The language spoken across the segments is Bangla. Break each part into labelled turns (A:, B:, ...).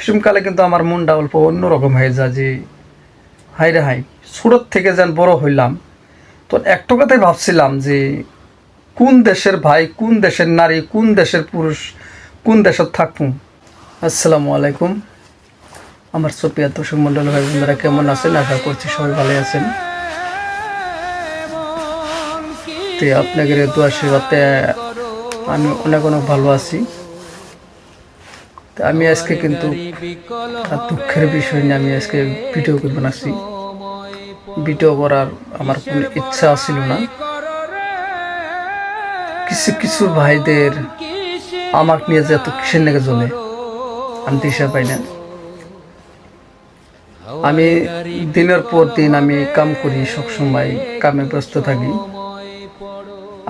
A: শিশুকালে কিন্তু আমার মনটা অল্প অন্যরকম হয়ে যায় যে হাই রে হাই, ছোটোর থেকে যেন বড় হইলাম। তো একটা কথাই ভাবছিলাম যে কোন দেশের ভাই, কোন দেশের নারী, কোন দেশের পুরুষ, কোন দেশের থাকুন। আসসালামু আলাইকুম। আমার সুপ্রিয় দর্শক মণ্ডল ভাই বোনেরা কেমন আছেন? আশা করছি সবাই ভালো আছেন। তো আপনাদের দোয়া আশীর্বাদে আমি অনেক অনেক ভালো আছি। তো আমি আজকে কিন্তু দুঃখের বিষয় নিয়ে আমি আজকে ভিডিও করে বানাচ্ছি। ভিডিও করার আমার কোনো ইচ্ছা ছিল না। কিছু কিছু ভাইদের আমাকে নিয়ে যে এত কিসের লেগে জ্বলে আমি দিশা পাই না। আমি দিনের পর দিন আমি কাম করি, সবসময় কামে ব্যস্ত থাকি।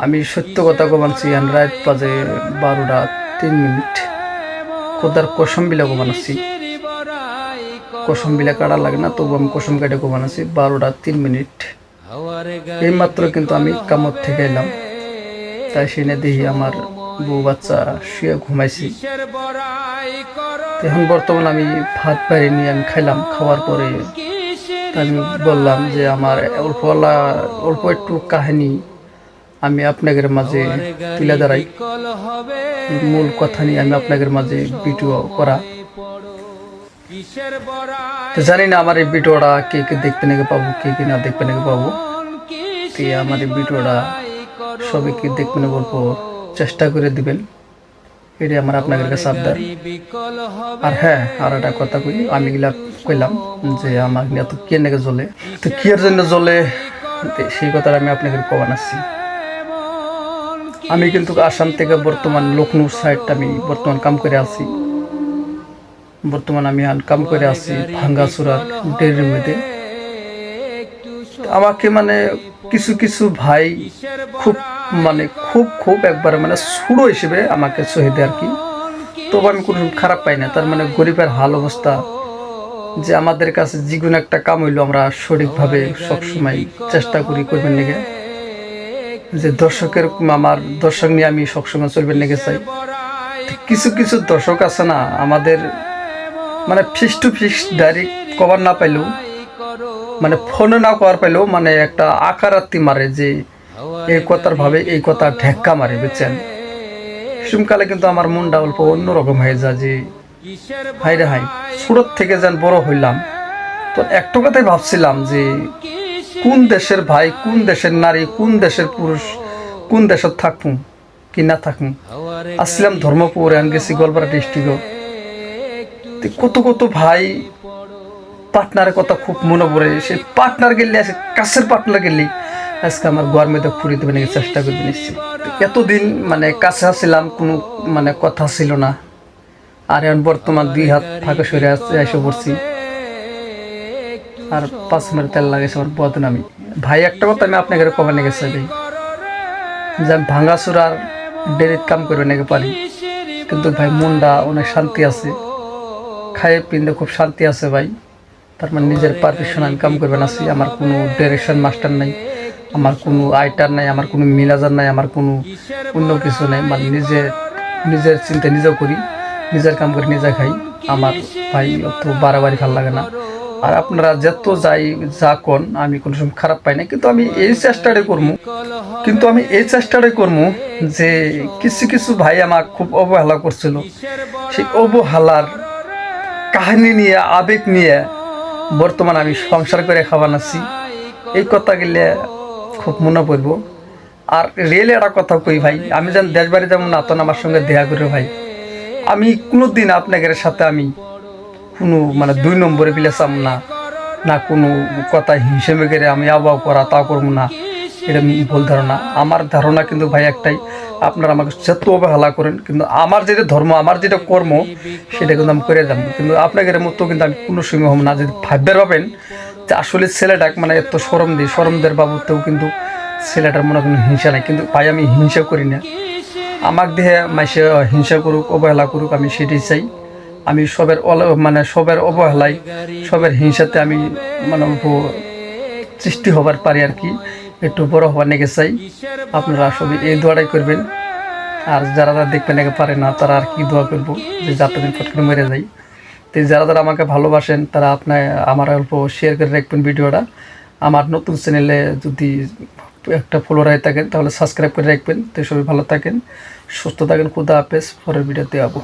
A: আমি সত্য কথা কমাচ্ছি, রাত বাজে 12টা 3 মিনিট। খোদার কসম বিলা কমাচ্ছি, কসম বিলা কাটা লাগে না, তবু আমি কসম কাটে কমাচ্ছি 12টা 3 মিনিট। এই মাত্র কিন্তু আমি কামত থেকে এলাম। তাই সেনে দেখি আমার বউ বাচ্চা শুয়ে ঘুমাইছি। এখন বর্তমানে আমি ভাত বাইরে নিয়ে আমি খাইলাম। খাওয়ার পরে আমি বললাম যে আমার অল্প একটু কাহিনী আমি আপনাদের মাঝে তুলে ধরাই। মূল কথা নিয়ে আমি আপনাদের মাঝে ভিডিও করা। জানি না আমার এই ভিডিওটা কে কে দেখতে নাকি পাবো, কে কে না দেখতে নাকি পাবো। তো আমার এই ভিডিওটা সবাইকে দেখবেন, বলবো চেষ্টা করে দিবেন, এটাই আমার আপনাদের কাছে আবদার। আর হ্যাঁ, আর একটা কথা কই, আমি গিলা কইলাম যে আমার নিয়ে তো কে নাকি জ্বলে, তো কি এর জন্য জ্বলে সেই কথাটা আমি আপনাদের কবা নাচ্ছি। আমি কিন্তু আসাম থেকে বর্তমান লখনৌ সাইড আমি বর্তমান কাম করে আছি। বর্তমান আমি কাম করে আছি ভাঙ্গাচুরার ডেরির মধ্যে। আমাকে মানে কিছু কিছু ভাই খুব খুব একবারে ছুড়ো হিসেবে আমাকে শহীদ আর কি। তবু আমি কোনো খারাপ পাই না। তার মানে গরিবের হাল অবস্থা যে আমাদের কাছে যেগুলো একটা কাম হইলো আমরা সঠিকভাবে সবসময় চেষ্টা করি করবেন লেগে, যে দর্শকের আমার দর্শক নিয়ে আমি সবসময় চলবেন লেগে চাই। কিছু কিছু দর্শক আছে না, আমাদের ফিস টু ফিস ডাইরেক্ট কভার না পাইলেও, ফোনে না কভার পাইলেও একটা আকারাত্তি মারে যে এই কথার ভাবে এই কথা ঢেক্কা মারে, বুঝছেন। শিশুকালে কিন্তু আমার মনটা অল্প অন্যরকম হয়ে যায় যে হাই রে হাই, ছোটোর থেকে যেন বড় হইলাম। তো একটা কথাই ভাবছিলাম যে কোন দেশের ভাই, কোন দেশের নারী, কোন দেশের পুরুষ, কোন দেশের থাকুন কি না থাকুন। আসছিলাম ধর্মপুর, আমি গেছি গোয়ালপাড়া ডিস্ট্রিক্ট। কত কত ভাই পার্টনারের কথা খুব মনে পড়ে। সেই পার্টনার গেলে আছে, কাছের পার্টনার গেলে আজকে আমার গোয়ার মেয়েদের ফুরিয়ে দেবে নাকি চেষ্টা করবে নিশ্চয়ই। এতদিন কাছে আসছিলাম, কোনো কথা ছিল না। আর এখন বর্তমান 2 হাত ফাঁকা সরে এসে পড়ছি। আর 5 মিনিট তেল লাগাইছে আমার বদনামি। ভাই একটা কথা আমি আপনাকে কবে নিয়ে গেছে ভাই, যে আমি ভাঙ্গাচুরার ডেরিত কাম করবে নাকি পারি, কিন্তু ভাই মনটা অনেক শান্তি আছে, খাইয়ে পিনতে খুব শান্তি আছে ভাই। তার মানে নিজের পারমিশন আমি কাম করবেন আছি। আমার কোনো ডিরেকশন মাস্টার নাই, আমার কোনো আইটার নাই, আমার কোনো ম্যানেজার নাই, আমার কোনো অন্য কিছু নাই। নিজের চিন্তা নিজেও করি, নিজের কাম করে নিজে খাই। আমার ভাই অত বাড়াবাড়ি ভালো লাগে না। আর আপনারা যত যা কোন আমি কোনো সময় খারাপ পাই না, কিন্তু আমি এই চেষ্টাটাই করবো যে কিছু কিছু ভাই আমার খুব অবহেলা করছিল। সেই অবহেলার কাহিনী নিয়ে, আবেগ নিয়ে বর্তমান আমি সংসার করে খাওয়া নাচ্ছি। এই কথা গেলে খুব মনে পড়ব। আর রিয়েলি একটা কথা কই ভাই, আমি যেন দেশ বাড়ি যেমন নাতন আমার সঙ্গে দেখা করে ভাই, আমি কোনোদিন আপনাদের সাথে আমি কোনো 2 নম্বরে পিলেছাম না, না কোনো কথা হিসেবে করে আমি আবহাওয়া করা তা করবো না, এটা ভুল ধারণা। আমার ধারণা কিন্তু ভাই একটাই, আপনারা আমাকে যত অবহেলা করেন, কিন্তু আমার যেটা ধর্ম, আমার যেটা কর্ম, সেটা কিন্তু আমি করে যাবো। কিন্তু আপনাদের মতো কিন্তু আমি কোনো সময় হব না। যদি ভাববার পাবেন যে আসলে ছেলেটা এত সরমদের বাবুতেও কিন্তু ছেলেটার মনে কোনো হিংসা নাই, কিন্তু ভাই আমি হিংসা করি না। আমার দেহে মাইসে হিংসা করুক, অবহেলা করুক, আমি সেটাই চাই। আমি সবের অবহেলায়, সবের হিংসাতে আমি সৃষ্টি হবার পারি আর কি, একটু বড় হওয়ার নেগে চাই। আপনারা সবই এই দোয়াটাই করবেন। আর যারা দেখবেন নাকি পারে না, তারা আর কি দোয়া করবো যে যাতে দিন ফট করে মরে যাই। তো যারা যারা আমাকে ভালোবাসেন তারা আপনার আমার অল্প শেয়ার করে রাখবেন ভিডিওটা। আমার নতুন চ্যানেলে যদি একটা ফলোয়ার হয়ে থাকেন তাহলে সাবস্ক্রাইব করে রাখবেন। তো সবাই ভালো থাকেন, সুস্থ থাকেন, খুদা হাফেজ, পরের ভিডিওতে যাবো।